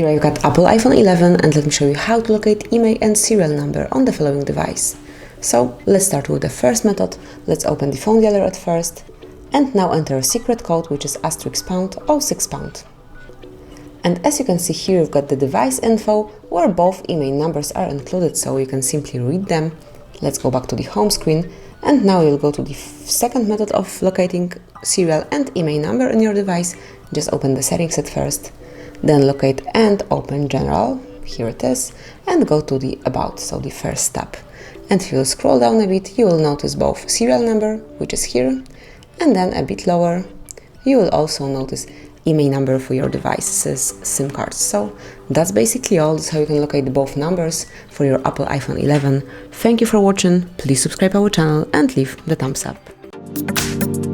Here I've got Apple iPhone 11 and let me show you how to locate IMEI and serial number on the following device. So let's start with the first method. Let's open the phone dialer at first and now enter a secret code which is *pound 06 pound. And as you can see here, you've got the device info where both IMEI numbers are included, so you can simply read them. Let's go back to the home screen and now you'll go to the second method of locating serial and IMEI number in your device. Just open the settings at first. Then locate and open general, here it is, and go to the about, so the first tab. And if you scroll down a bit, you will notice both serial number, which is here, and then a bit lower, you will also notice IMEI number for your device's SIM cards. So that's basically all. That's how you can locate both numbers for your Apple iPhone 11. Thank you for watching, please subscribe our channel and leave the thumbs up.